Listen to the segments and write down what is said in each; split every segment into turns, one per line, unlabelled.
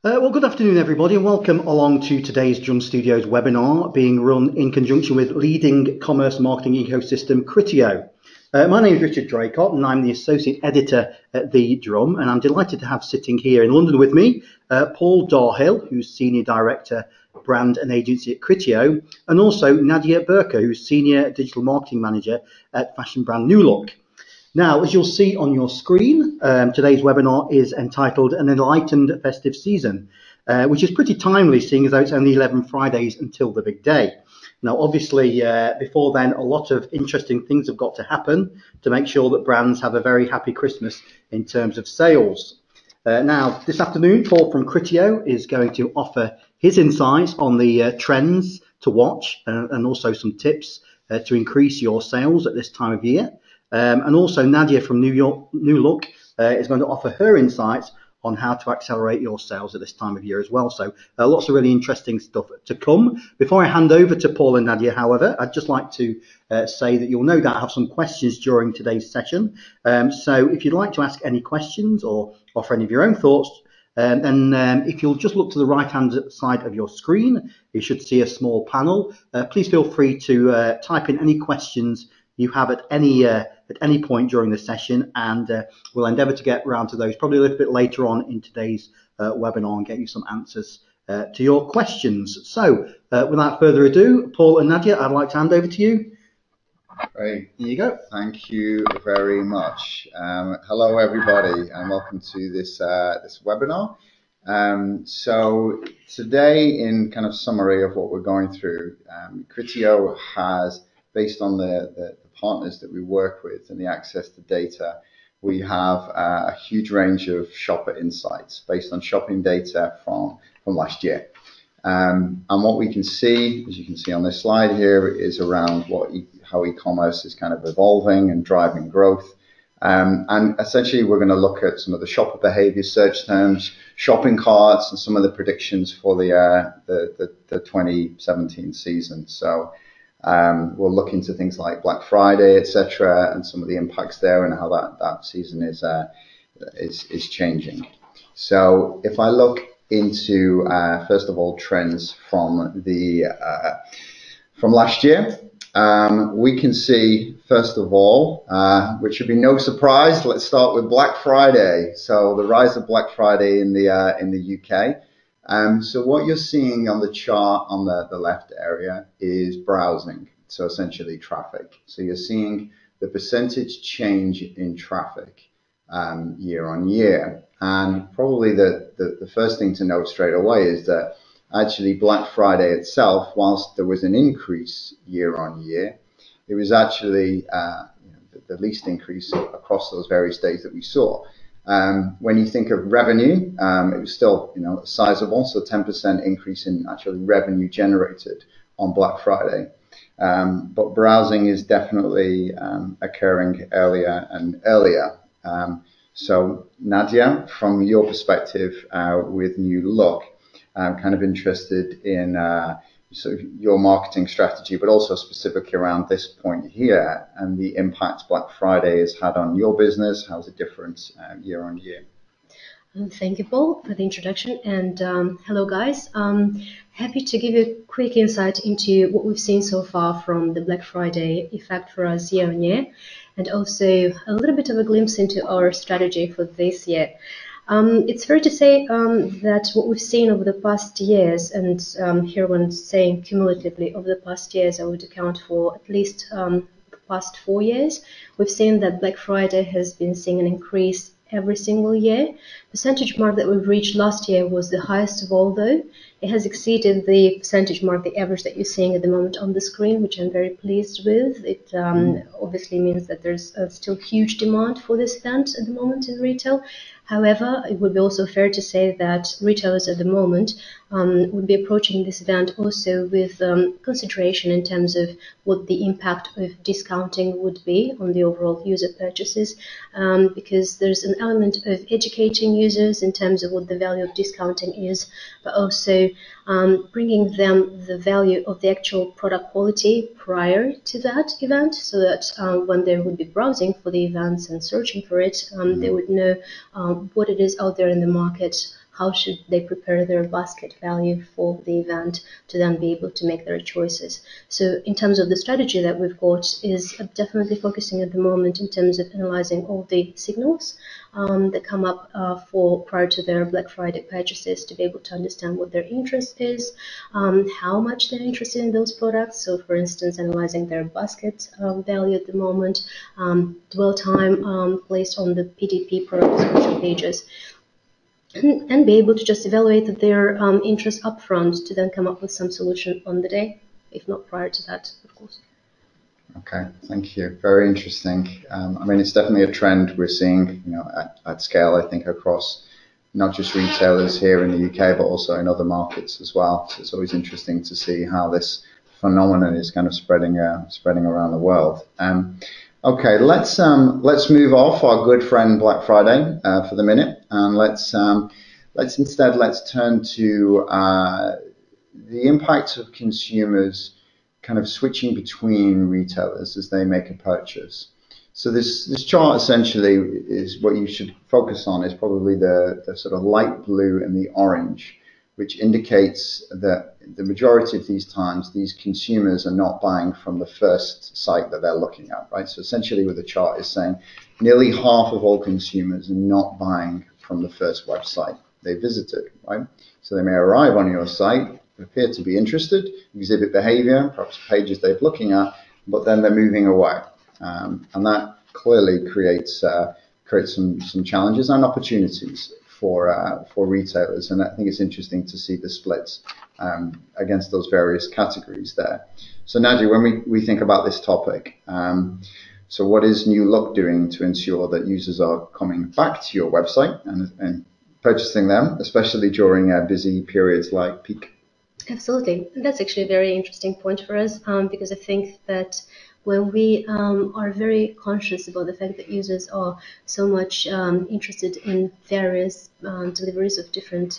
Well, good afternoon, everybody, and welcome along to today's Drum Studios webinar being run in conjunction with leading commerce marketing ecosystem Criteo. My name is Richard Draycott, and I'm the Associate Editor at The Drum, and I'm delighted to have sitting here in London with me Paul Darhill, who's Senior Director, Brand and Agency at Criteo, and also Nadia Burka, who's Senior Digital Marketing Manager at fashion brand New Look. Now, as you'll see on your screen, today's webinar is entitled An Enlightened Festive Season, which is pretty timely, seeing as though it's only 11 Fridays until the big day. Now, obviously, before then, a lot of interesting things have got to happen to make sure that brands have a very happy Christmas in terms of sales. Now, this afternoon, Paul from Criteo is going to offer his insights on the trends to watch and also some tips to increase your sales at this time of year. And also Nadia from New Look is going to offer her insights on how to accelerate your sales at this time of year as well. So lots of really interesting stuff to come. Before I hand over to Paul and Nadia, however, I'd just like to say that you'll no doubt have some questions during today's session. So if you'd like to ask any questions or offer any of your own thoughts, then if you'll just look to the right-hand side of your screen, you should see a small panel. Please feel free to type in any questions you have at any point during the session, and we'll endeavour to get around to those probably a little bit later on in today's webinar and get you some answers to your questions. So without further ado, Paul and Nadia, I'd like to hand over to you.
Great.
Here you go.
Thank you very much. Hello, everybody, and welcome to this webinar. So today, in kind of summary of what we're going through, Criteo has, based on the partners that we work with and the access to data, we have a huge range of shopper insights based on shopping data from last year. And what we can see, as you can see on this slide here, is around how e-commerce is kind of evolving and driving growth. And essentially, we're going to look at some of the shopper behavior, search terms, shopping carts, and some of the predictions for the 2017 season. So we'll look into things like Black Friday, etc., and some of the impacts there and how that season is changing. So if I look into first of all trends from last year, we can see first of all, which should be no surprise. Let's start with Black Friday. So the rise of Black Friday in the UK. So what you're seeing on the chart on the left area is browsing, so essentially traffic. So you're seeing the percentage change in traffic year on year. And probably the first thing to note straight away is that actually Black Friday itself, whilst there was an increase year on year, it was actually the least increase across those various days that we saw. When you think of revenue, it was still, sizable, so 10% increase in actually revenue generated on Black Friday. But browsing is definitely occurring earlier and earlier. So Nadia, from your perspective with New Look, I'm kind of interested in sort of your marketing strategy, but also specifically around this point here and the impact Black Friday has had on your business. How's it different year on year?
Thank you, Paul, for the introduction. And hello, guys. Happy to give you a quick insight into what we've seen so far from the Black Friday effect for us year on year, and also a little bit of a glimpse into our strategy for this year. It's fair to say that what we've seen over the past years, and here when saying cumulatively over the past years, I would account for at least the past 4 years, we've seen that Black Friday has been seeing an increase every single year. Percentage mark that we've reached last year was the highest of all, though. It has exceeded the percentage mark, the average that you're seeing at the moment on the screen, which I'm very pleased with. It obviously means that there's still huge demand for this event at the moment in retail. However, it would be also fair to say that retailers at the moment would be approaching this event also with consideration in terms of what the impact of discounting would be on the overall user purchases, because there's an element of educating users in terms of what the value of discounting is, but also bringing them the value of the actual product quality prior to that event, so that when they would be browsing for the events and searching for it, they would know what it is out there in the market, how should they prepare their basket value for the event to then be able to make their choices. So in terms of the strategy that we've got is definitely focusing at the moment in terms of analyzing all the signals that come up for prior to their Black Friday purchases, to be able to understand what their interest is, how much they're interested in those products. So for instance, analyzing their basket value at the moment, dwell time placed on the PDP product description pages, and be able to just evaluate their interest upfront to then come up with some solution on the day, if not prior to that, of course.
Okay, thank you. Very interesting. I mean, it's definitely a trend we're seeing, at scale, I think, across not just retailers here in the UK, but also in other markets as well. So it's always interesting to see how this phenomenon is kind of spreading around the world. Okay, let's move off our good friend Black Friday for the minute, and let's turn to the impact of consumers kind of switching between retailers as they make a purchase. So this chart essentially is what you should focus on, is probably the sort of light blue and the orange, which indicates that the majority of these times, these consumers are not buying from the first site that they're looking at, right? So essentially what the chart is saying, nearly half of all consumers are not buying from the first website they visited, right? So they may arrive on your site, appear to be interested, exhibit behavior, perhaps pages they're looking at, but then they're moving away. And that clearly creates some challenges and opportunities for retailers. And I think it's interesting to see the splits against those various categories there. So Nadia, when we think about this topic, so what is New Look doing to ensure that users are coming back to your website and purchasing them, especially during busy periods like peak?
Absolutely. That's actually a very interesting point for us, because I think that when we are very conscious about the fact that users are so much interested in various deliveries of different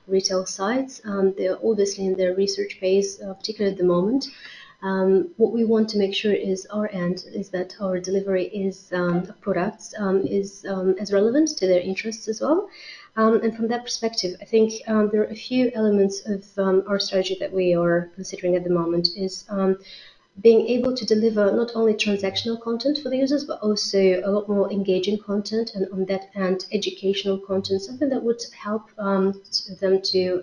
retail sites, they're obviously in their research phase, particularly at the moment. What we want to make sure is our end is that our delivery is of products is as relevant to their interests as well. And from that perspective, I think there are a few elements of our strategy that we are considering at the moment is being able to deliver not only transactional content for the users, but also a lot more engaging content, and on that end, educational content, something that would help them to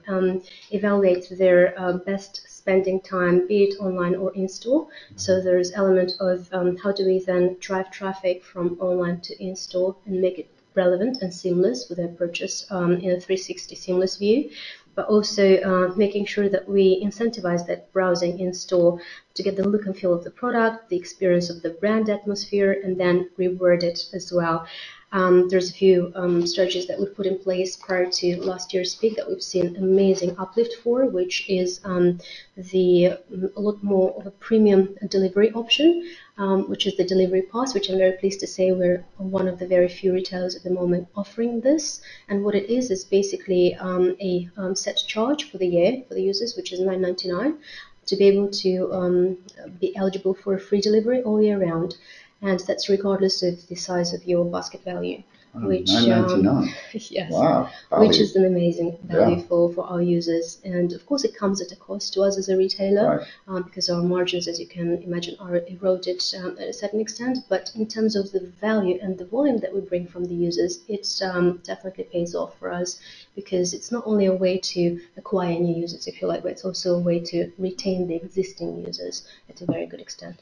evaluate their best spending time, be it online or in-store. So there's element of how do we then drive traffic from online to in-store and make it relevant and seamless with their purchase in a 360 seamless view, but also making sure that we incentivize that browsing in store to get the look and feel of the product, the experience of the brand atmosphere, and then reward it as well. There's a few strategies that we've put in place prior to last year's peak that we've seen amazing uplift for, which is a lot more of a premium delivery option, which is the delivery pass, which I'm very pleased to say we're one of the very few retailers at the moment offering this. And what it is basically a set charge for the year for the users, which is $9.99, to be able to be eligible for a free delivery all year round. And that's regardless of the size of your basket value, which yes,
wow,
which is an amazing value for our users. And of course, it comes at a cost to us as a retailer, right, because our margins, as you can imagine, are eroded at a certain extent. But in terms of the value and the volume that we bring from the users, it definitely pays off for us, because it's not only a way to acquire new users, if you like, but it's also a way to retain the existing users at a very good extent.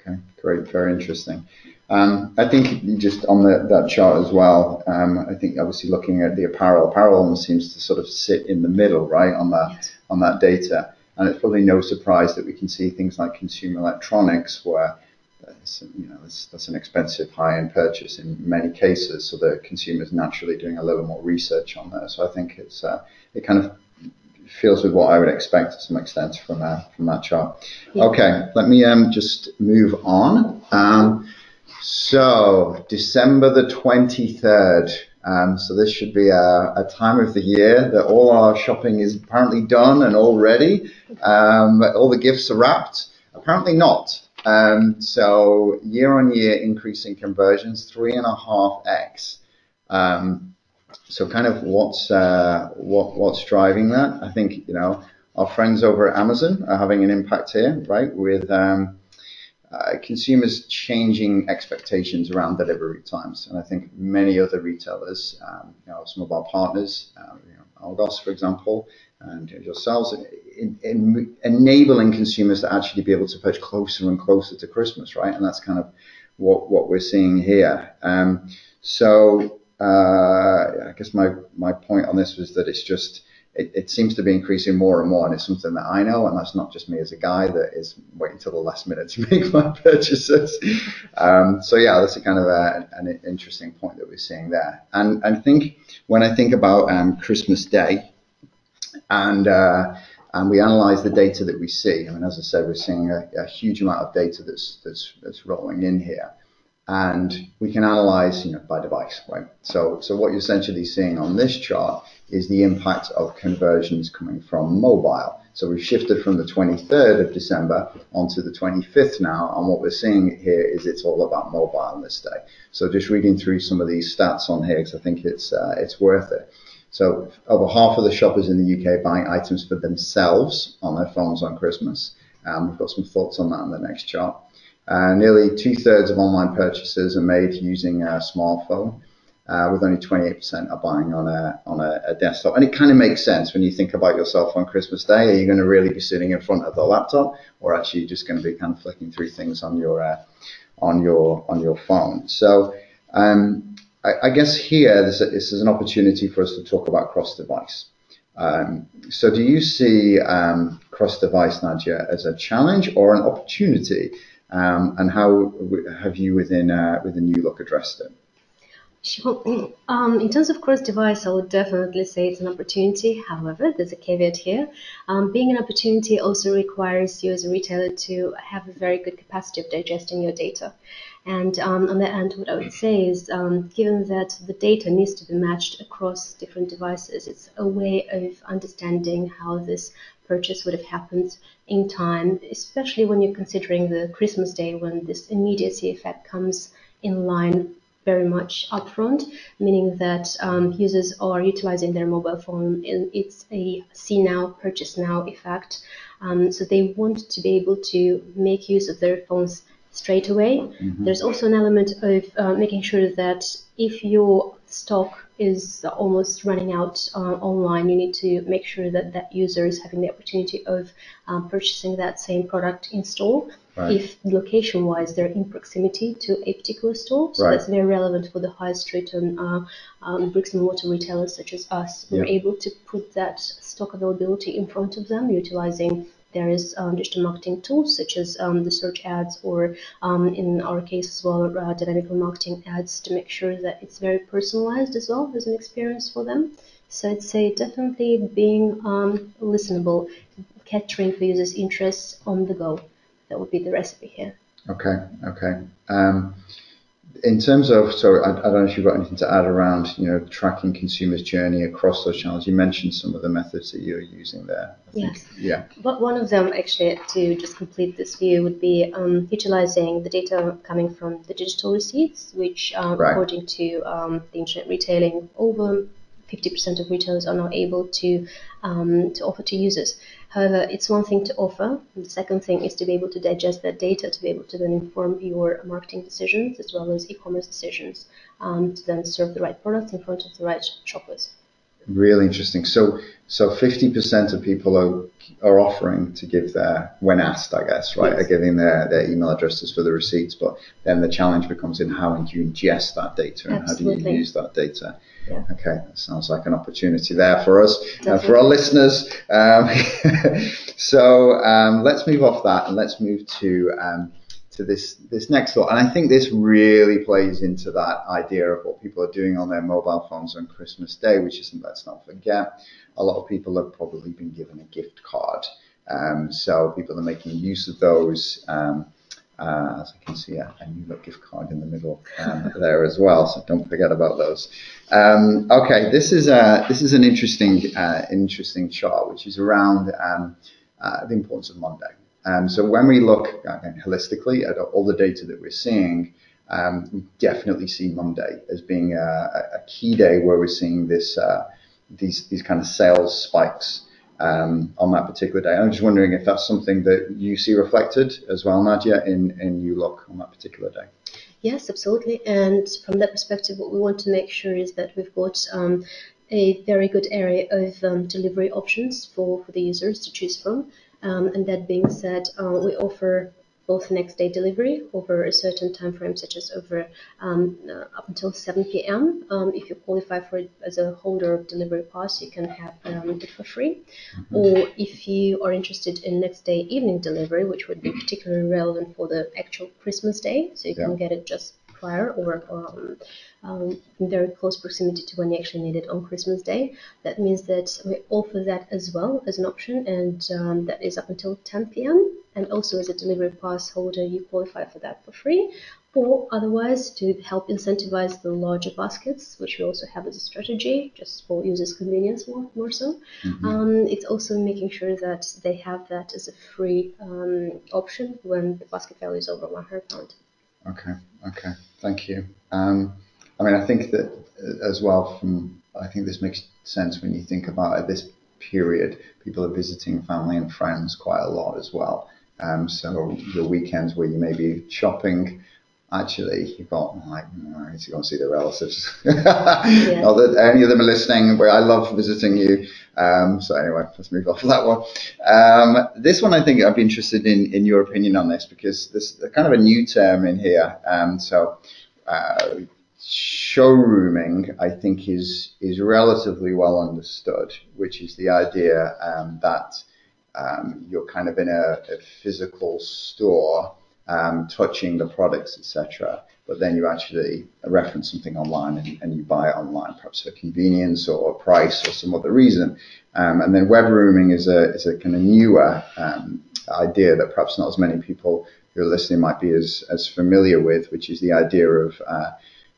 Okay, great, very interesting. I think just on that chart as well, I think obviously looking at the apparel almost seems to sort of sit in the middle, right, on that data. And it's probably no surprise that we can see things like consumer electronics, where that's an expensive high-end purchase in many cases, so the consumer's naturally doing a little more research on there. So I think it kind of feels with what I would expect to some extent from that chart. Yeah. Okay, let me just move on. So December the 23rd. So this should be a time of the year that all our shopping is apparently done and all ready. All the gifts are wrapped. Apparently not. So year on year increase in conversions, 3.5x. So kind of what's driving that? I think, our friends over at Amazon are having an impact here, right? With consumers changing expectations around delivery times. And I think many other retailers, some of our partners, Argos, for example, and yourselves, in enabling consumers to actually be able to purchase closer and closer to Christmas, right? And that's kind of what we're seeing here. I guess my point on this was that it's just, it seems to be increasing more and more, and it's something that I know, and that's not just me as a guy that is waiting till the last minute to make my purchases. That's a kind of an interesting point that we're seeing there. And I think when I think about Christmas Day, and we analyze the data that we see, I mean, as I said, we're seeing a huge amount of data that's rolling in here. And we can analyze, by device, right? So what you're essentially seeing on this chart is the impact of conversions coming from mobile. So we've shifted from the 23rd of December onto the 25th now, and what we're seeing here is it's all about mobile on this day. So just reading through some of these stats on here, because I think it's worth it. So over half of the shoppers in the UK buying items for themselves on their phones on Christmas. We've got some thoughts on that on the next chart. Nearly 2/3 of online purchases are made using a smartphone, with only 28% are buying on a desktop. And it kind of makes sense when you think about yourself on Christmas Day. Are you going to really be sitting in front of the laptop, or actually just going to be kind of flicking through things on your phone? So I guess here this is an opportunity for us to talk about cross-device. So do you see cross-device, Nadia, as a challenge or an opportunity? And how have you within New Look addressed it?
Sure. In terms of cross-device, I would definitely say it's an opportunity. However, there's a caveat here. Being an opportunity also requires you as a retailer to have a very good capacity of digesting your data. And on the end, what I would say is, given that the data needs to be matched across different devices, it's a way of understanding how this purchase would have happened in time, especially when you're considering the Christmas Day, when this immediacy effect comes in line very much upfront, meaning that users are utilizing their mobile phone. It's a see now, purchase now effect. So they want to be able to make use of their phones straight away. Mm-hmm. There's also an element of making sure that if your stock is almost running out online, you need to make sure that that user is having the opportunity of purchasing that same product in store. Right. If location-wise they're in proximity to a particular store, so right. That's very relevant for the high street and bricks and mortar retailers such as us. We're able to put that stock availability in front of them, utilizing various digital marketing tools such as the search ads, or in our case as well, dynamic marketing ads, to make sure that it's very personalized as well as an experience for them. So I'd say definitely being listenable, catering for users' interests on the go. That would be the recipe here.
Okay. In terms of, so I don't know if you've got anything to add around, tracking consumers' journey across those channels. You mentioned some of the methods that you're using there.
Yes. Yeah. But one of them, actually, to just complete this view, would be utilizing the data coming from the digital receipts, which, right. According to the internet retailing, over 50% of retailers are now able to offer to users. However, it's one thing to offer. The second thing is to be able to digest that data, to be able to then inform your marketing decisions as well as e-commerce decisions, to then serve the right products in front of the right shoppers.
Really interesting. So 50% of people are offering to give their, when asked, I guess, right, yes. Are giving their email addresses for the receipts, but then the challenge becomes in how do you ingest that data and Absolutely. How do you use that data? Yeah. Okay, that sounds like an opportunity there for us, for our listeners. So let's move off that and let's move to this next thought. And I think this really plays into that idea of what people are doing on their mobile phones on Christmas Day, which is, let's not forget, a lot of people have probably been given a gift card. So people are making use of those. As I can see, a New Look gift card in the middle there as well, so don't forget about those. Okay, this is an interesting chart, which is around the importance of Monday. So when we look again holistically at all the data that we're seeing, we definitely see Monday as being a key day where we're seeing these kind of sales spikes on that particular day. I'm just wondering if that's something that you see reflected as well, Nadia, in you look on that particular day.
Yes, absolutely. And from that perspective, what we want to make sure is that we've got a very good area of delivery options for the users to choose from. And that being said, we offer both next day delivery over a certain time frame, such as over up until 7 p.m. If you qualify for it as a holder of delivery pass, you can have it for free. Or if you are interested in next day evening delivery, which would be particularly relevant for the actual Christmas day, so you can get it just prior or in very close proximity to when you actually need it on Christmas Day. That means that we offer that as well as an option, and that is up until 10 p.m. And also as a delivery pass holder, you qualify for that for free. Or otherwise, to help incentivize the larger baskets, which we also have as a strategy, just for users' convenience more so. It's also making sure that they have that as a free option when the basket value is over £100.
Okay, thank you. I mean, I think that as well, I think this makes sense when you think about at this period, people are visiting family and friends quite a lot as well. So the weekends where you may be shopping, actually, you've got I need to go and see the relatives. Not that any of them are listening, but I love visiting you. So anyway, let's move off of that one. This one, I think I'd be interested in your opinion on this, because there's kind of a new term in here. Showrooming, I think, is relatively well understood, which is the idea that you're kind of in a physical store, touching the products, etc. But then you actually reference something online and you buy it online, perhaps for convenience or price or some other reason. And then web rooming is a kind of newer idea that perhaps not as many people who are listening might be as familiar with, which is the idea of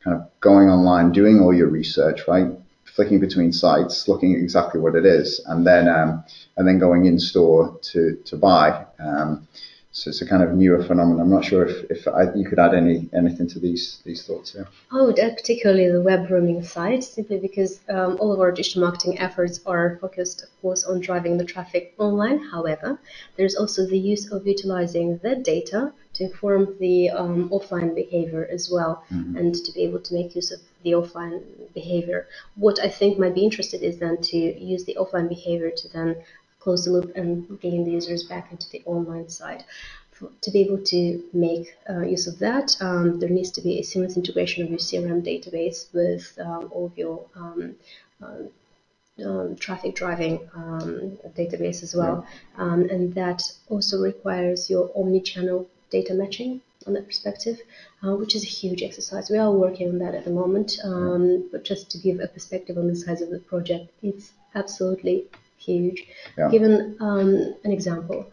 kind of going online, doing all your research, right? Flicking between sites, looking at exactly what it is, and then going in store to buy. So it's a kind of newer phenomenon. I'm not sure if you could add anything to these thoughts here.
I would add particularly the web rooming side, simply because all of our digital marketing efforts are focused, of course, on driving the traffic online. However, there's also the use of utilizing that data to inform the offline behavior as well, and to be able to make use of the offline behavior. What I think might be interested is then to use the offline behavior to then close the loop and gain the users back into the online side. To be able to make use of that, there needs to be a seamless integration of your CRM database with all of your traffic driving database as well. And that also requires your omnichannel data matching on that perspective, which is a huge exercise. We are working on that at the moment, but just to give a perspective on the size of the project, it's absolutely huge. Given an example,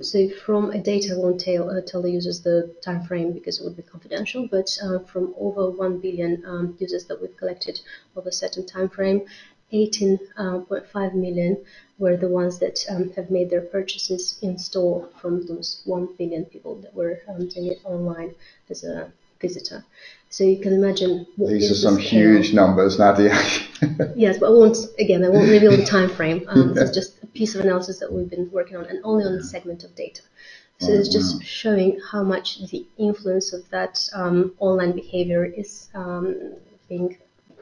so from a data, I won't tell the users the time frame because it would be confidential, but from over 1 billion users that we've collected over a certain time frame, 18.5 million were the ones that have made their purchases in store from those 1 billion people that were doing it online as a visitor. So you can imagine what
these are some huge numbers, Nadia.
Yes, but I won't reveal the time frame. This is just a piece of analysis that we've been working on, and only on a segment of data. So it's just showing how much the influence of that online behavior is being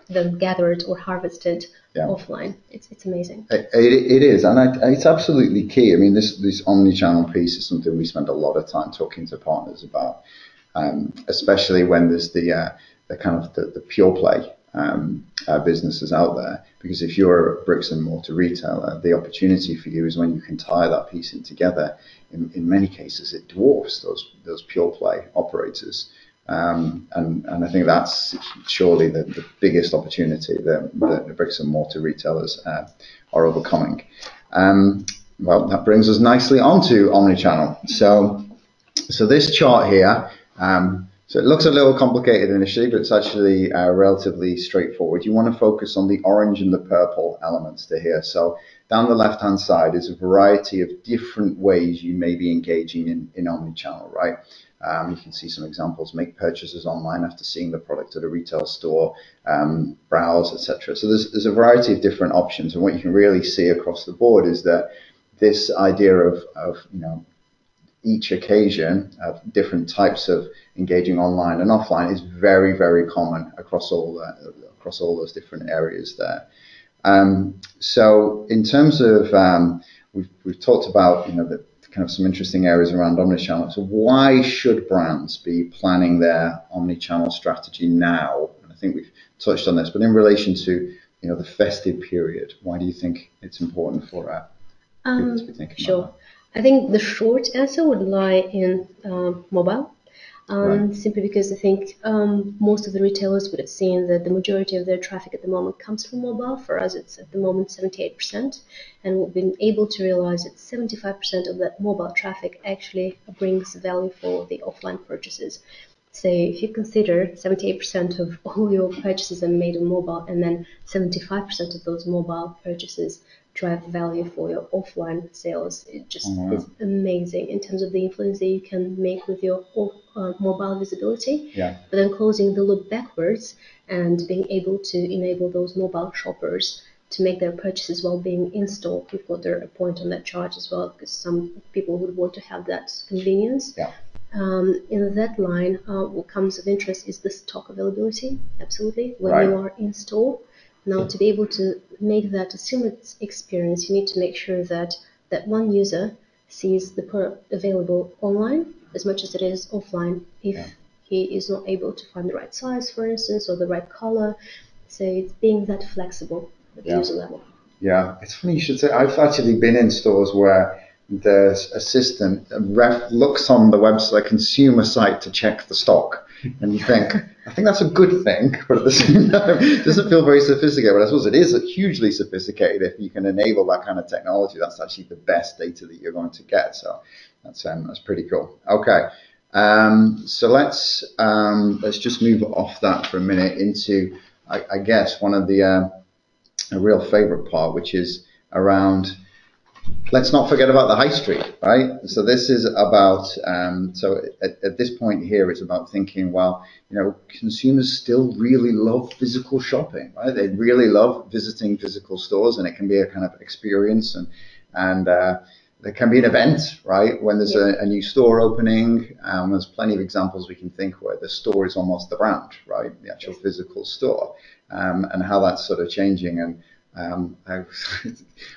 then gathered or harvested offline. It's amazing.
It is, and it's absolutely key. I mean, this omni-channel piece is something we spend a lot of time talking to partners about, especially when there's the kind of the pure play businesses out there. Because if you're a bricks and mortar retailer, the opportunity for you is when you can tie that piece in together. In many cases, it dwarfs those pure play operators. And I think that's surely the biggest opportunity that the bricks and mortar retailers are overcoming. Well, that brings us nicely onto omnichannel. So this chart here, so it looks a little complicated initially, but it's actually relatively straightforward. You want to focus on the orange and the purple elements to here. So down the left-hand side is a variety of different ways you may be engaging in omnichannel, right? You can see some examples: make purchases online after seeing the product at a retail store, browse, etc. So there's a variety of different options, and what you can really see across the board is that this idea of each occasion of different types of engaging online and offline is very, very common across all those different areas there. So in terms of we've talked about the kind of some interesting areas around omnichannel. So why should brands be planning their omnichannel strategy now? And I think we've touched on this, but in relation to the festive period, why do you think it's important for people to be thinking
Sure.
about that?
I think the short answer would lie in mobile.
Right.
Simply because I think most of the retailers would have seen that the majority of their traffic at the moment comes from mobile. For us, it's at the moment 78%, and we've been able to realize that 75% of that mobile traffic actually brings value for the offline purchases. So if you consider 78% of all your purchases are made on mobile, and then 75% of those mobile purchases drive value for your offline sales, it just is amazing in terms of the influence that you can make with your mobile visibility.
Yeah.
But then closing the loop backwards and being able to enable those mobile shoppers to make their purchases while being in store. We've got a point on that chart as well, because some people would want to have that convenience.
Yeah.
In that line, what comes of interest is the stock availability. Absolutely. When
Right.
you are in store, now to be able to make that a seamless experience, you need to make sure that that one user sees the product available online as much as it is offline. If he is not able to find the right size, for instance, or the right color, so it's being that flexible at the user level.
Yeah, it's funny you should say. I've actually been in stores where the assistant looks on the website, consumer site, to check the stock, and you think, I think that's a good thing, but at the same time, it doesn't feel very sophisticated. But I suppose it is hugely sophisticated if you can enable that kind of technology. That's actually the best data that you're going to get. So that's pretty cool. Okay, so let's just move off that for a minute into, I guess, one of the a real favorite part, which is around, let's not forget about the high street, right? So this is about, so at this point here, it's about thinking, well, consumers still really love physical shopping, right? They really love visiting physical stores, and it can be a kind of experience, and there can be an event, right? When there's a new store opening, there's plenty of examples we can think where the store is almost the brand, right? The actual physical store, and how that's sort of changing. And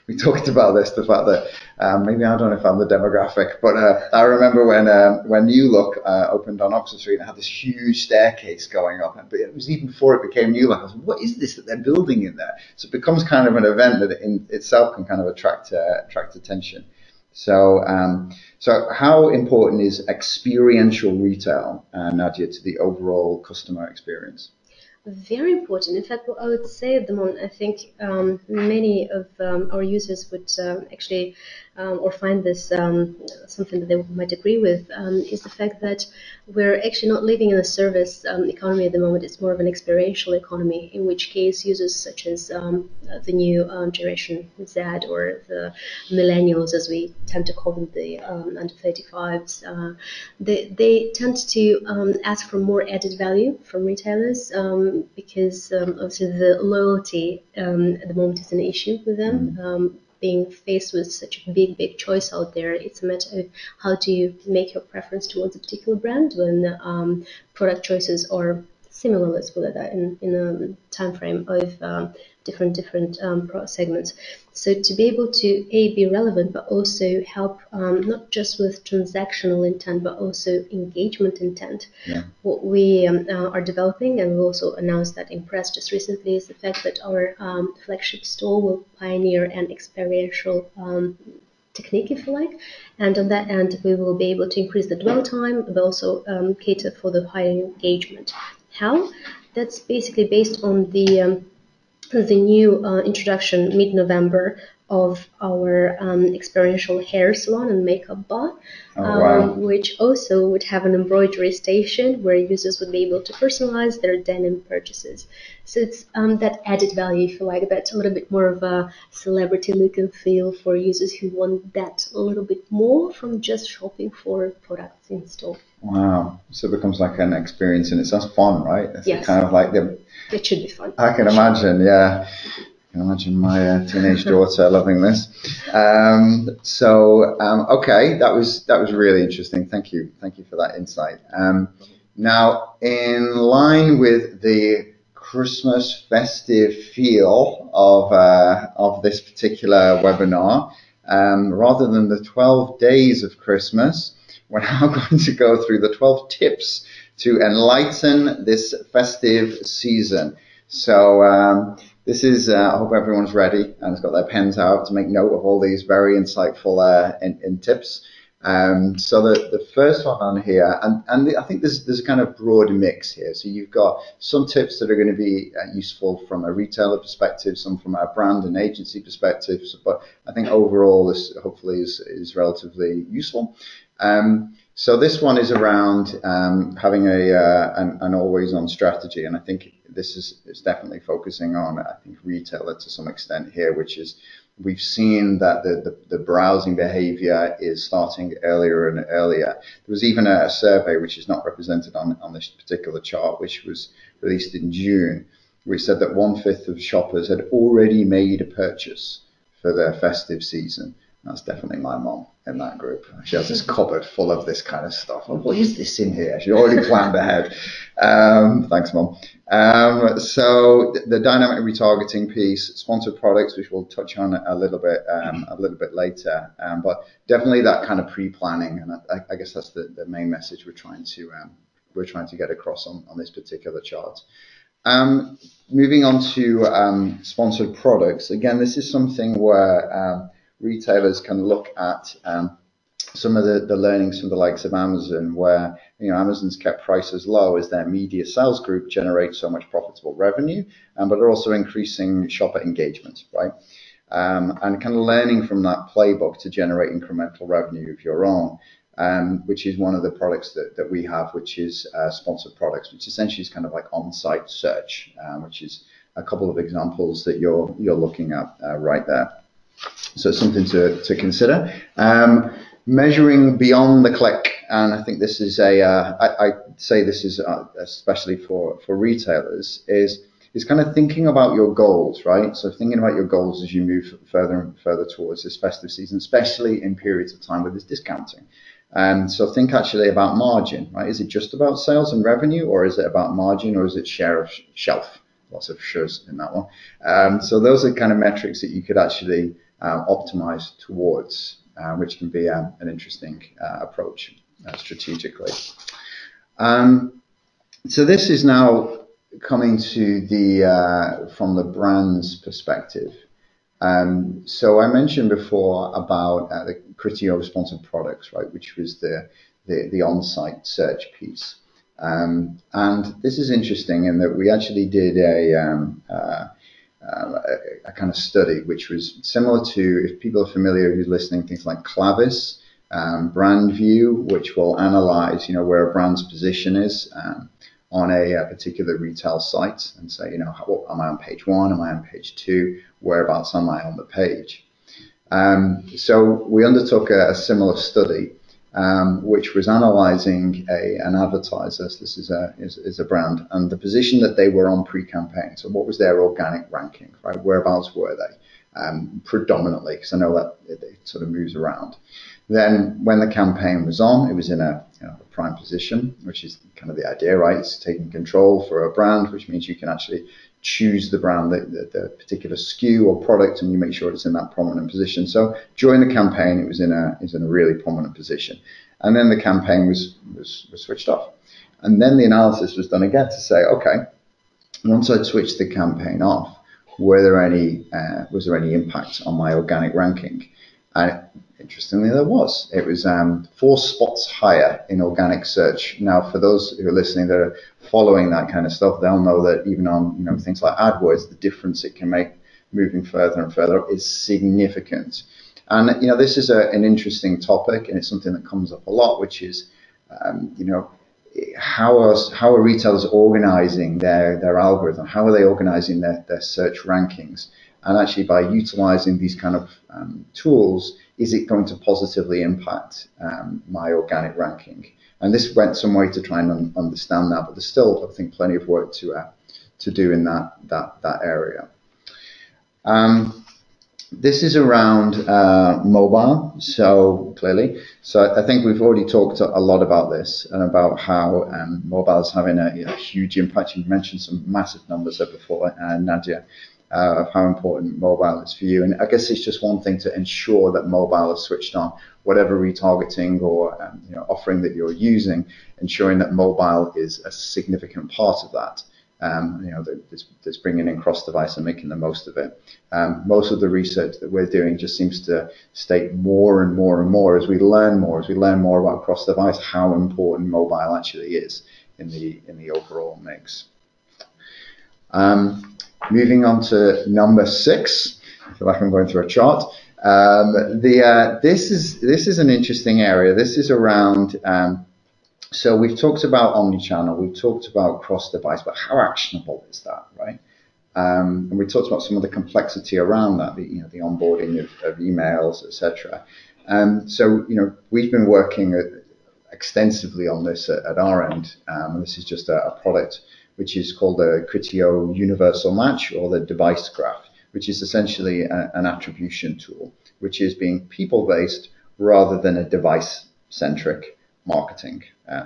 we talked about this, the fact that maybe I don't know if I'm the demographic, but I remember when New Look opened on Oxford Street, and had this huge staircase going up, but it was even before it became New Look. I was like, what is this that they're building in there? So it becomes kind of an event that in itself can kind of attract attention. So how important is experiential retail, Nadia, to the overall customer experience?
Very important. In fact, what I would say at the moment, I think many of our users would actually or find this something that they might agree with, is the fact that we're actually not living in a service economy at the moment. It's more of an experiential economy, in which case users such as the new generation Z, or the millennials, as we tend to call them, the under 35s, they tend to ask for more added value from retailers, because obviously the loyalty at the moment is an issue with them. Being faced with such a big choice out there, it's a matter of how do you make your preference towards a particular brand when product choices are similar, let's put it that, in a time frame of different product segments. So to be able to be relevant, but also help not just with transactional intent, but also engagement intent.
Yeah.
What we are developing, and we also announced that in press just recently, is the fact that our flagship store will pioneer an experiential technique, if you like, and on that end we will be able to increase the dwell time, but also cater for the higher engagement. How? That's basically based on the new introduction mid-November of our experiential hair salon and makeup bar, which also would have an embroidery station where users would be able to personalize their denim purchases. So it's that added value, if you like, that's a little bit more of a celebrity look and feel for users who want that a little bit more from just shopping for products in store.
Wow. So it becomes like an experience in itself. That's fun, right? It's
yes.
Kind of like
it should be fun.
I can imagine, yeah. I can imagine my teenage daughter loving this. Okay, that was really interesting. Thank you for that insight. Now, in line with the Christmas festive feel of this particular webinar, rather than the 12 days of Christmas, we're now going to go through the 12 tips to enlighten this festive season. So this is, I hope everyone's ready and has got their pens out to make note of all these very insightful in tips. So the first one on here, and I think there's a kind of broad mix here. So you've got some tips that are going to be useful from a retailer perspective, some from a brand and agency perspective, but I think overall this hopefully is relatively useful. So this one is around having an always-on strategy, and I think this is definitely focusing on, I think, retailer to some extent here, which is we've seen that the browsing behavior is starting earlier and earlier. There was even a survey, which is not represented on this particular chart, which was released in June, which said that 1/5 of shoppers had already made a purchase for their festive season. That's definitely my mom in that group. She has this cupboard full of this kind of stuff. Oh, what is this in here? She already planned ahead. Thanks, Mom. So the dynamic retargeting piece, sponsored products, which we'll touch on a little bit later. But definitely that kind of pre-planning, and I guess that's the main message we're trying to get across on this particular chart. Moving on to sponsored products. Again, this is something where retailers can look at some of the learnings from the likes of Amazon, where Amazon's kept prices low as their media sales group generates so much profitable revenue, but they're also increasing shopper engagement, right? And kind of learning from that playbook to generate incremental revenue of your own, which is one of the products that we have, which is sponsored products, which essentially is kind of like on-site search, which is a couple of examples that you're looking at right there. So it's something to consider. Measuring beyond the click, and I think this is I say this is especially for retailers, is kind of thinking about your goals, right? So thinking about your goals as you move further and further towards this festive season, especially in periods of time with this discounting. So think actually about margin, right? Is it just about sales and revenue, or is it about margin, or is it share of shelf? Lots of shows in that one. So those are kind of metrics that you could actually optimize towards, which can be an interesting approach strategically. So this is now coming to from the brand's perspective. So I mentioned before about the Criteo sponsored products, right, which was the on-site search piece. And this is interesting in that we actually did a kind of study, which was similar to, if people are familiar who's listening, things like Clavis, Brand View, which will analyze, where a brand's position is on a particular retail site and say, am I on page 1? Am I on page 2? Whereabouts am I on the page? So we undertook a similar study, which was analyzing an advertiser. This is a brand, and the position that they were on pre-campaign. So what was their organic ranking, right? Whereabouts were they? Predominantly, because I know that it sort of moves around. Then when the campaign was on, it was in a prime position, which is kind of the idea, right? It's taking control for a brand, which means you can actually choose the brand, the particular SKU or product, and you make sure it's in that prominent position. So during the campaign, it was in a really prominent position, and then the campaign was switched off, and then the analysis was done again to say, okay, once I'd switched the campaign off, was there any impact on my organic ranking? And interestingly, there was. It was 4 spots higher in organic search. Now, for those who are listening that are following that kind of stuff, they'll know that even on things like AdWords, the difference it can make moving further and further up is significant. And, this is an interesting topic, and it's something that comes up a lot, which is, how are retailers organizing their algorithm? How are they organizing their search rankings? And actually, by utilizing these kind of tools, is it going to positively impact my organic ranking? And this went some way to try and understand that, but there's still, I think, plenty of work to do in that area. This is around mobile, so clearly. So I think we've already talked a lot about this and about how mobile is having a huge impact. You mentioned some massive numbers there before, Nadia, of how important mobile is for you. And I guess it's just one thing to ensure that mobile is switched on, whatever retargeting or offering that you're using, ensuring that mobile is a significant part of that. That's bringing in cross-device and making the most of it. Most of the research that we're doing just seems to state more and more and more as we learn more about cross-device, how important mobile actually is in the overall mix. Moving on to number 6, I feel like I'm going through a chart. This is an interesting area. This is around. So we've talked about omnichannel, we've talked about cross-device, but how actionable is that, right? And we talked about some of the complexity around that, the onboarding of emails, etc. So we've been working extensively on this at our end. This is just a product which is called the Criteo Universal Match, or the device graph, which is essentially an attribution tool, which is being people-based rather than a device-centric marketing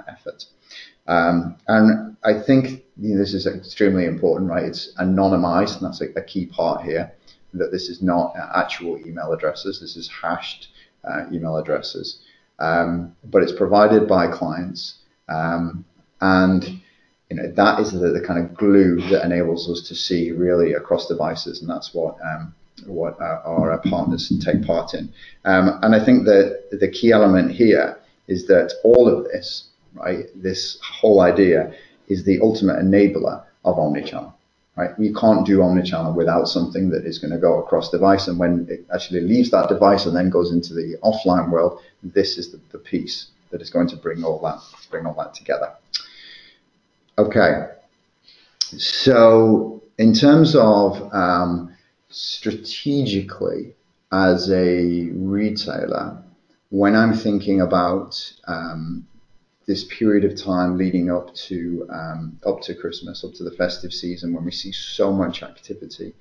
effort. And I think this is extremely important, right? It's anonymized, and that's a key part here, that this is not actual email addresses. This is hashed email addresses, but it's provided by clients, and that is the kind of glue that enables us to see really across devices, and that's what our partners take part in. And I think that the key element here is that all of this, right, this whole idea is the ultimate enabler of omnichannel, right? You can't do omnichannel without something that is going to go across device, and when it actually leaves that device and then goes into the offline world, this is the piece that is going to bring all that together. Okay, so in terms of strategically as a retailer, when I'm thinking about this period of time leading up to Christmas, up to the festive season, when we see so much activity,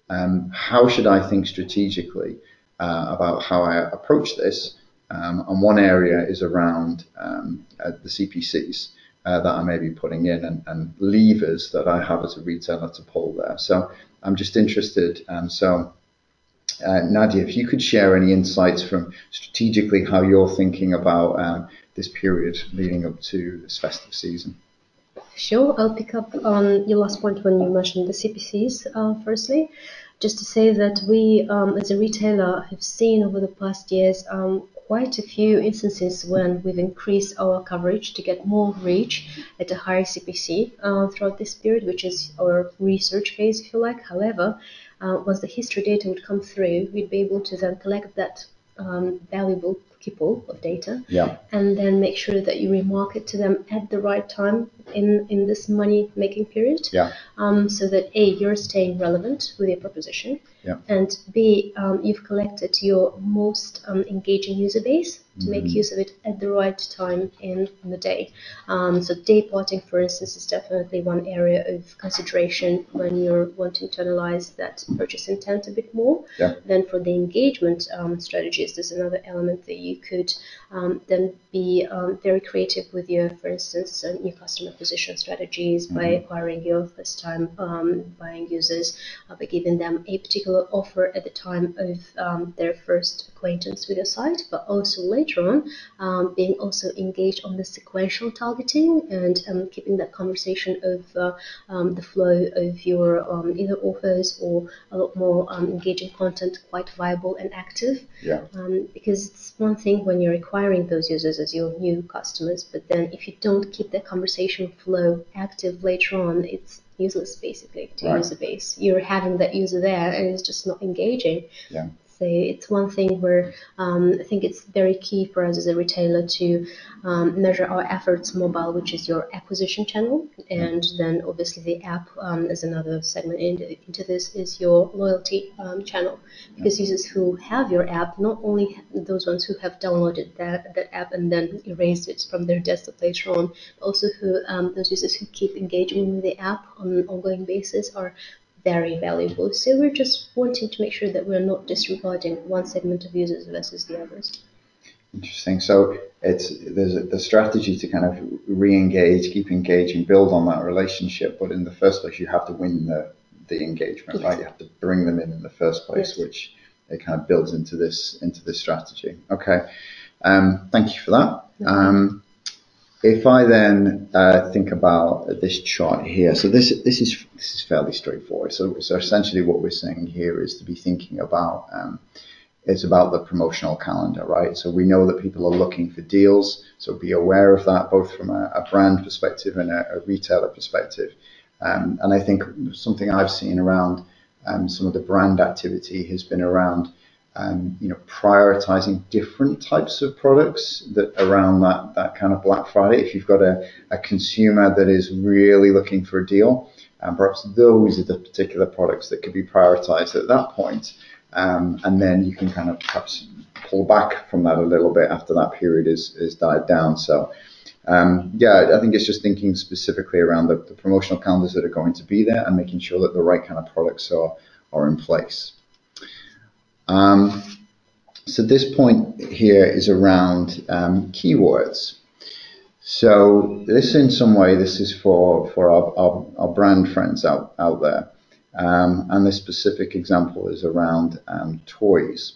how should I think strategically about how I approach this? And one area is around the CPCs that I may be putting in, and levers that I have as a retailer to pull there. So I'm just interested. Nadia, if you could share any insights from strategically how you're thinking about this period leading up to this festive season.
Sure, I'll pick up on your last point when you mentioned the CPCs. Firstly, just to say that we, as a retailer, have seen over the past years quite a few instances when we've increased our coverage to get more reach at a higher CPC throughout this period, which is our research phase, if you like. However, once the history data would come through, we'd be able to then collect that valuable pool of data, and then make sure that you remarket to them at the right time in this money making period, so that A, you're staying relevant with your proposition, and B, you've collected your most engaging user base to make use of it at the right time in the day. So day parting, for instance, is definitely one area of consideration when you're wanting to analyze that purchase intent a bit more. Then for the engagement strategies, there's another element that you could then be very creative with your, for instance, new customer acquisition strategies by acquiring your first time buying users, by giving them a particular offer at the time of their first acquaintance with your site, but also later on being also engaged on the sequential targeting and keeping that conversation of the flow of your either offers or a lot more engaging content quite viable and active. Because it's one thing when you're acquiring those users as your new customers, but then if you don't keep that conversation flow active later on, it's useless basically to user base. You're having that user there and it's just not engaging.
Yeah.
So it's one thing where I think it's very key for us as a retailer to measure our efforts mobile, which is your acquisition channel, and then obviously the app as another segment into this is your loyalty channel, because users who have your app, not only those ones who have downloaded that app and then erased it from their desktop later on, but also those users who keep engaging with the app on an ongoing basis are very valuable. So we're just wanting to make sure that we're not disregarding one segment of users versus the others.
Interesting. So there's the strategy to kind of re-engage, keep engaging, build on that relationship. But in the first place, you have to win the engagement, right? You have to bring them in the first place, which it kind of builds into this strategy. Okay. Thank you for that. If I then think about this chart here, so this is fairly straightforward. So essentially what we're saying here is to be thinking about it's about the promotional calendar, right? So we know that people are looking for deals, so be aware of that both from a brand perspective and a retailer perspective. And I think something I've seen around some of the brand activity has been around prioritizing different types of products that around that kind of Black Friday. If you've got a consumer that is really looking for a deal, perhaps those are the particular products that could be prioritized at that point. And then you can kind of perhaps pull back from that a little bit after that period is died down. So I think it's just thinking specifically around the promotional calendars that are going to be there and making sure that the right kind of products are in place. So this point here is around keywords. So this in some way, this is for our brand friends out there. And this specific example is around toys.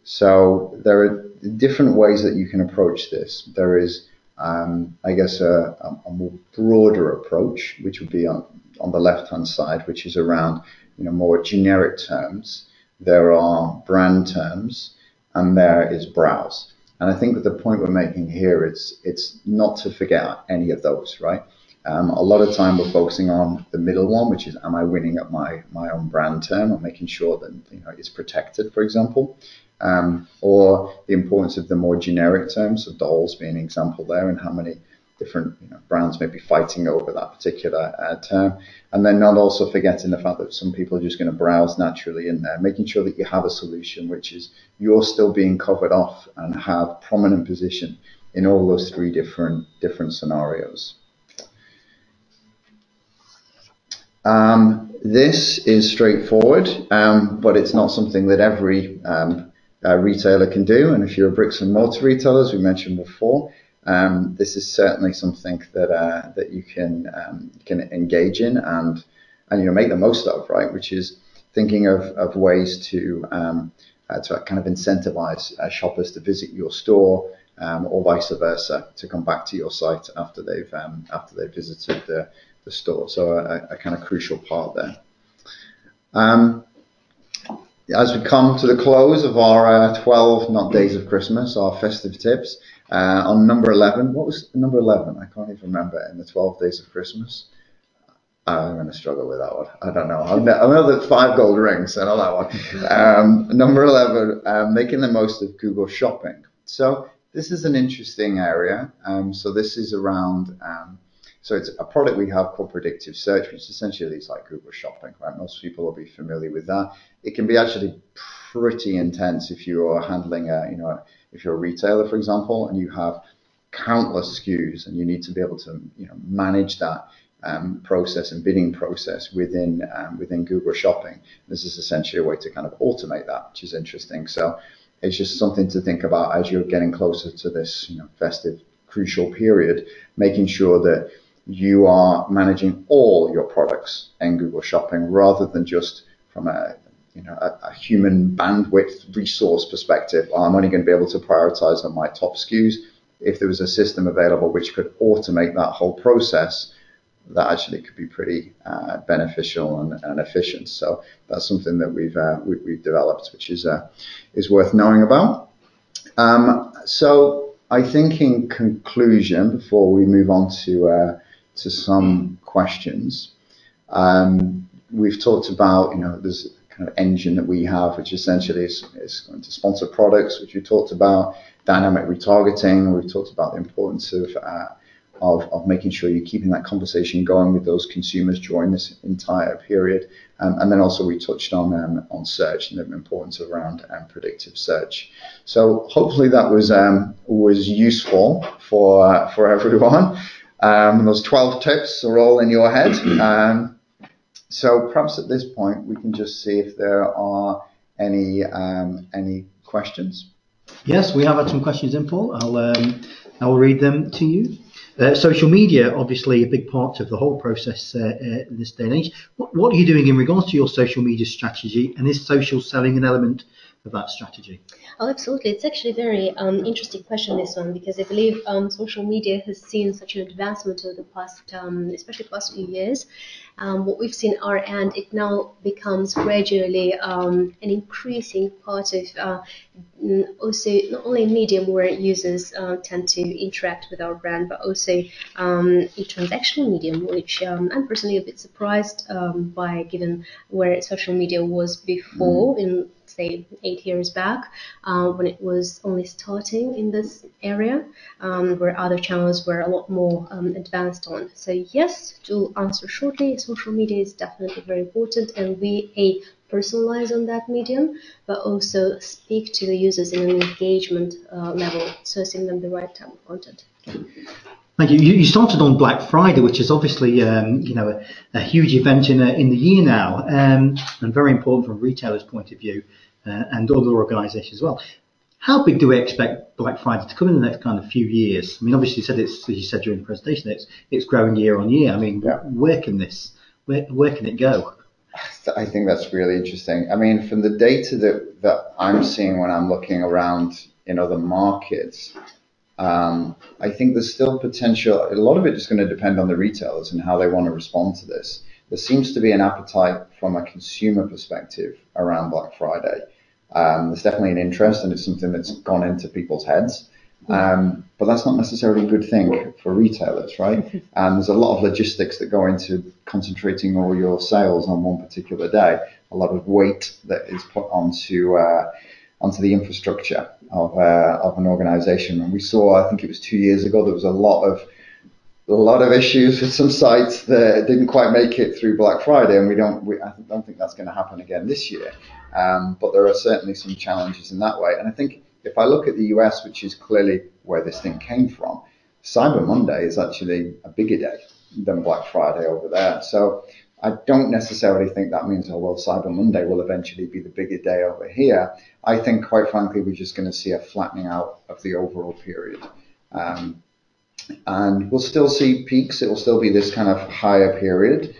So there are different ways that you can approach this. There is, I guess, a more broader approach, which would be on the left-hand side, which is around more generic terms. There are brand terms, and there is browse. And I think that the point we're making here is it's not to forget any of those, right? A lot of time we're focusing on the middle one, which is, am I winning at my own brand term or making sure that it's protected, for example, or the importance of the more generic terms, so dolls being an example there, and how many different brands may be fighting over that particular term. And then not also forgetting the fact that some people are just going to browse naturally in there, making sure that you have a solution which is you're still being covered off and have prominent position in all those three different scenarios. This is straightforward, but it's not something that every retailer can do. And if you're a bricks and mortar retailer, as we mentioned before, this is certainly something that you can engage in and make the most of, right? Which is thinking of ways to kind of incentivize shoppers to visit your store, or vice versa, to come back to your site after they've visited the store. So a kind of crucial part there. As we come to the close of our 12 not days of Christmas, our festive tips, on number 11, what was number 11? I can't even remember in the 12 days of Christmas. I'm going to struggle with that one. I don't know. I know the 5 gold rings. I know that one. Number 11, making the most of Google Shopping. So this is an interesting area. So this is around, so it's a product we have called Predictive Search, which essentially is like Google Shopping, right? Most people will be familiar with that. It can be actually pretty intense if you are handling if you're a retailer, for example, and you have countless SKUs and you need to be able to manage that process and bidding process within Google Shopping. This is essentially a way to kind of automate that, which is interesting. So it's just something to think about as you're getting closer to this festive crucial period, making sure that you are managing all your products in Google Shopping rather than just from a human bandwidth resource perspective. I'm only going to be able to prioritize on my top SKUs. If there was a system available which could automate that whole process, that actually could be pretty beneficial and efficient. So that's something that we've developed, which is worth knowing about. So I think in conclusion, before we move on to some questions, We've talked about, there's a kind of engine that we have, which essentially is going to sponsor products, which we talked about, dynamic retargeting. We've talked about the importance of making sure you're keeping that conversation going with those consumers during this entire period. And then also we touched on search and the importance around predictive search. So hopefully that was useful for everyone. Those 12 tips are all in your head. So perhaps at this point we can just see if there are any questions.
Yes, we have had some questions in, Paul. I'll read them to you. Social media, obviously a big part of the whole process in this day and age. What are you doing in regards to your social media strategy, and is social selling an element of that strategy?
Oh, absolutely. It's actually a very interesting question, this one, because I believe social media has seen such an advancement over the past, especially past few years. What we've seen our end, it now becomes gradually an increasing part of also not only a medium where users tend to interact with our brand, but also a transactional medium, which I'm personally a bit surprised by, given where social media was before in, say, 8 years back, when it was only starting in this area, where other channels were a lot more advanced on. So yes, to answer shortly, social media is definitely very important, and we personalize on that medium, but also speak to the users in an engagement level, sourcing them the right type of content.
Thank you. You started on Black Friday, which is obviously a huge event in the year now, and very important from a retailer's point of view, and other organisations as well. How big do we expect Black Friday to come in the next kind of few years? I mean, obviously you said as you said during the presentation, it's growing year on year. I mean, where can it go?
I think that's really interesting. I mean, from the data that I'm seeing when I'm looking around in other markets, I think there's still potential. A lot of it is going to depend on the retailers and how they want to respond to this. There seems to be an appetite from a consumer perspective around Black Friday. There's definitely an interest, and it's something that's gone into people's heads. But that's not necessarily a good thing for retailers, right? And there's a lot of logistics that go into concentrating all your sales on one particular day. A lot of weight that is put onto the infrastructure of an organization. And we saw, I think it was 2 years ago, there was a lot of issues with some sites that didn't quite make it through Black Friday, and I don't think that's going to happen again this year. But there are certainly some challenges in that way. And I think if I look at the US, which is clearly where this thing came from, Cyber Monday is actually a bigger day than Black Friday over there. So I don't necessarily think that means, Cyber Monday will eventually be the bigger day over here. I think, quite frankly, we're just going to see a flattening out of the overall period. And we'll still see peaks. It will still be this kind of higher period.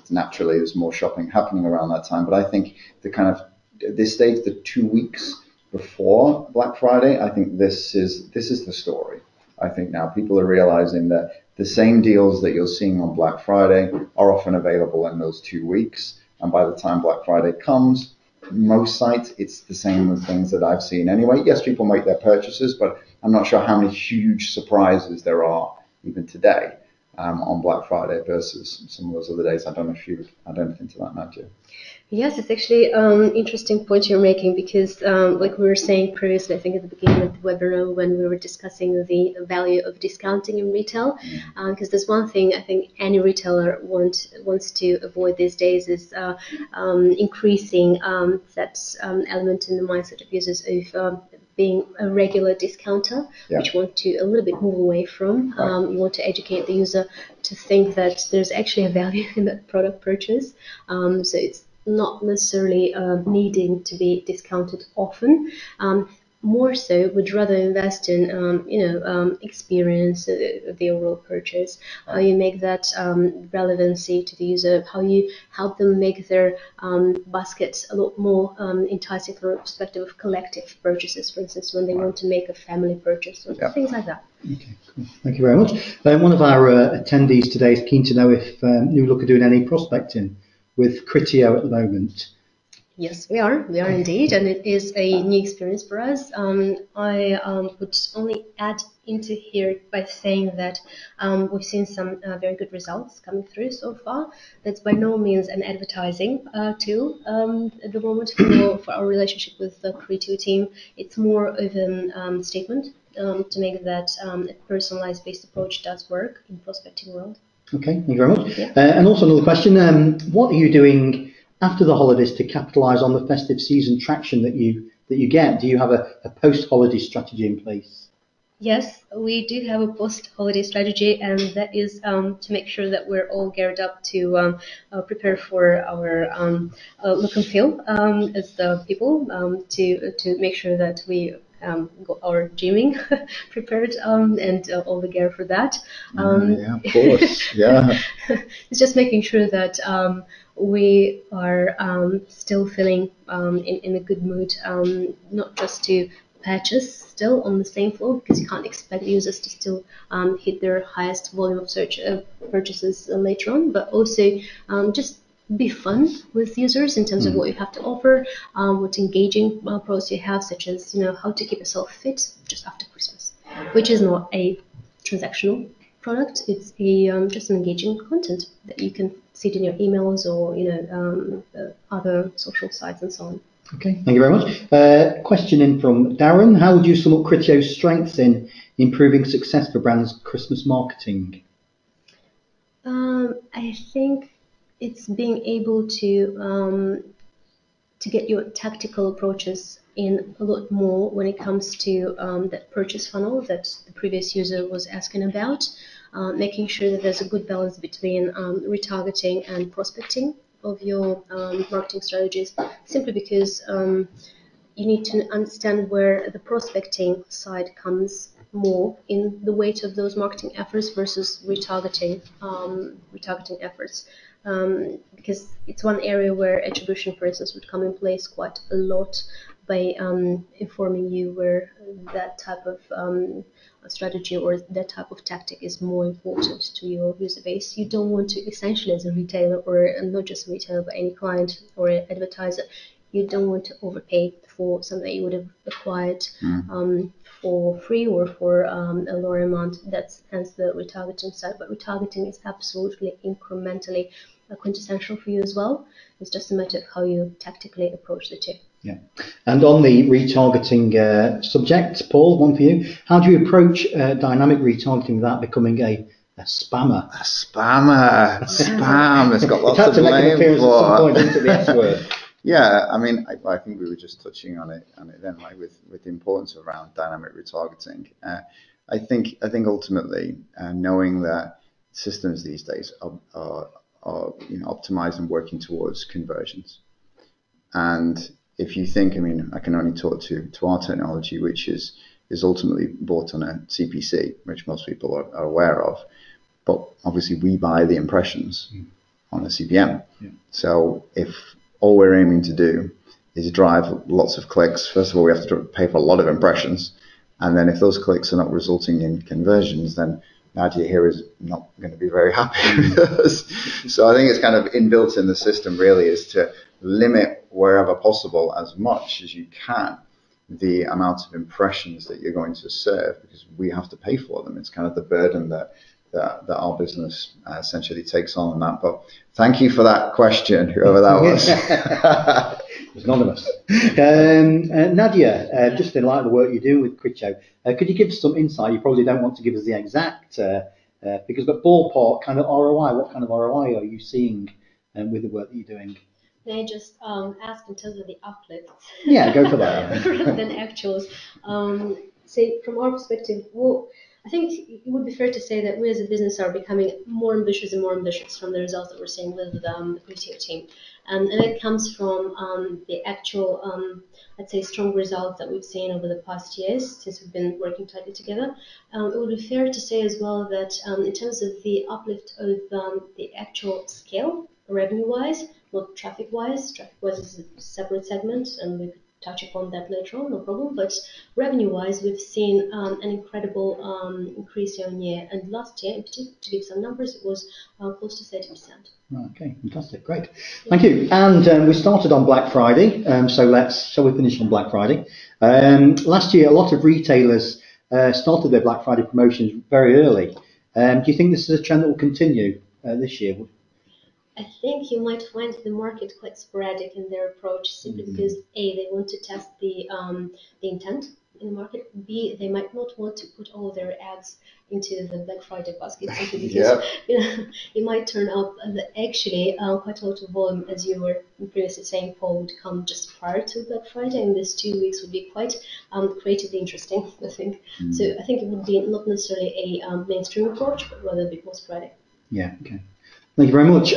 Naturally, there's more shopping happening around that time. But I think at this stage, the 2 weeks before Black Friday, I think this is the story. I think now people are realizing that the same deals that you're seeing on Black Friday are often available in those 2 weeks. And by the time Black Friday comes, most sites, it's the same things that I've seen anyway. Yes, people make their purchases, but I'm not sure how many huge surprises there are even today on Black Friday versus some of those other days. I don't know if you would add anything to that, Nadia.
Yes, it's actually an interesting point you're making, because like we were saying previously, I think at the beginning of the webinar when we were discussing the value of discounting in retail, because there's one thing I think any retailer wants to avoid these days is increasing that element in the mindset of users of being a regular discounter, which you want to a little bit move away from. You want to educate the user to think that there's actually a value in that product purchase. So it's not necessarily needing to be discounted often. More so, would rather invest in experience of the overall purchase, how you make that relevancy to the user, how you help them make their baskets a lot more enticing from a perspective of collective purchases, for instance, when they want to make a family purchase, or things like that.
Okay, cool. Thank you very much. One of our attendees today is keen to know if New Look are doing any prospecting with Criteo at the moment.
Yes, we are. We are indeed, and it is a new experience for us. I would only add into here by saying that we've seen some very good results coming through so far. That's by no means an advertising tool at the moment for our relationship with the Criteo team. It's more of a statement to make that a personalized based approach does work in prospecting world.
Okay, thank you very much.
Yeah.
And also another question, what are you doing after the holidays to capitalise on the festive season traction that you get? Do you have a post-holiday strategy in place?
Yes, we do have a post-holiday strategy, and that is to make sure that we're all geared up to prepare for our look and feel as the people, to make sure that we got our gymming prepared and all the gear for that.
Yeah, of course. Yeah.
It's just making sure that we are still feeling in a good mood, not just to purchase still on the same floor, because you can't expect users to still hit their highest volume of search purchases later on, but also just be fun with users in terms of what you have to offer, what engaging pros you have, such as how to keep yourself fit just after Christmas, which is not a transactional product. It's a just an engaging content that you can see it in your emails or other social sites and so on.
Okay, thank you very much. Question in from Darren. How would you sum up Criteo's strengths in improving success for brands' Christmas marketing?
I think it's being able to get your tactical approaches in a lot more when it comes to that purchase funnel that the previous user was asking about, making sure that there's a good balance between retargeting and prospecting of your marketing strategies, simply because you need to understand where the prospecting side comes more in the weight of those marketing efforts versus retargeting efforts. Because it's one area where attribution, for instance, would come in place quite a lot by informing you where that type of strategy or that type of tactic is more important to your user base. You don't want to, essentially, as a retailer, or not just a retailer, but any client or advertiser, you don't want to overpay for something that you would have acquired for free or for a lower amount. That's hence the retargeting side. But retargeting is absolutely incrementally quintessential for you as well. It's just a matter of how you tactically approach the two.
Yeah. And on the retargeting subject, Paul, one for you. How do you approach dynamic retargeting without becoming a spammer?
A spammer. Spam. It's got lots
It had
of
to make an
blame
appearance at some
for.
point into the S word.
Yeah, I mean, I think we were just touching on it then, like with the importance around dynamic retargeting. I think ultimately knowing that systems these days are optimized and working towards conversions. And if you think, I mean, I can only talk to our technology, which is ultimately bought on a CPC, which most people are aware of. But obviously, we buy the impressions on a CPM. Yeah. So if all we're aiming to do is drive lots of clicks, first of all, we have to pay for a lot of impressions. And then if those clicks are not resulting in conversions, then Nadia here is not going to be very happy with us. So I think it's kind of inbuilt in the system, really, is to limit wherever possible as much as you can the amount of impressions that you're going to serve, because we have to pay for them. It's kind of the burden that our business essentially takes on that. But thank you for that question, whoever that was.
It was anonymous. Nadia, just in light of the work you do with Criteo, could you give us some insight? You probably don't want to give us the exact figures, but ballpark kind of ROI. What kind of ROI are you seeing with the work that you're doing?
Can I just ask in terms of the uplift?
Yeah, go for that.
Rather than actuals. Say, from our perspective, well, I think it would be fair to say that we as a business are becoming more ambitious and more ambitious from the results that we're seeing with the Criteo team. And it comes from the actual, I'd say, strong results that we've seen over the past years since we've been working tightly together. It would be fair to say as well that in terms of the uplift of the actual scale, revenue-wise, not traffic-wise. Traffic-wise is a separate segment, and we could touch upon that later on, no problem. But revenue-wise, we've seen an incredible increase year on year. And last year, in particular, to give some numbers, it was close to 30%.
Okay, fantastic, great. Thank you. And we started on Black Friday, so shall we finish on Black Friday? Last year, a lot of retailers started their Black Friday promotions very early. Do you think this is a trend that will continue this year?
I think you might find the market quite sporadic in their approach, simply because A, they want to test the intent in the market. B, they might not want to put all their ads into the Black Friday basket, simply because it might turn out that actually quite a lot of volume, as you were previously saying, Paul, would come just prior to Black Friday, and these 2 weeks would be quite creatively interesting, I think. So I think it would be not necessarily a mainstream approach, but rather a bit more sporadic.
Yeah, okay. Thank you very much.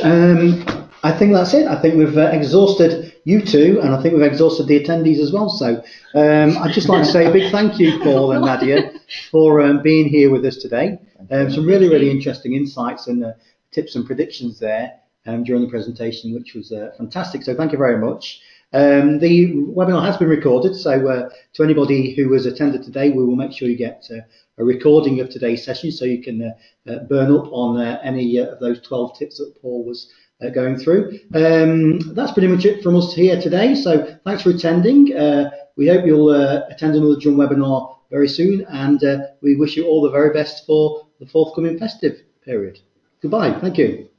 I think that's it. I think we've exhausted you two, and I think we've exhausted the attendees as well. So I'd just like to say a big thank you, Paul and Nadia, for being here with us today. Some really, really interesting insights and tips and predictions there during the presentation, which was fantastic. So thank you very much. The webinar has been recorded, so to anybody who has attended today, we will make sure you get a recording of today's session so you can burn up on any of those 12 tips that Paul was going through. That's pretty much it from us here today, so thanks for attending. We hope you'll attend another Drum webinar very soon, and we wish you all the very best for the forthcoming festive period. Goodbye, thank you.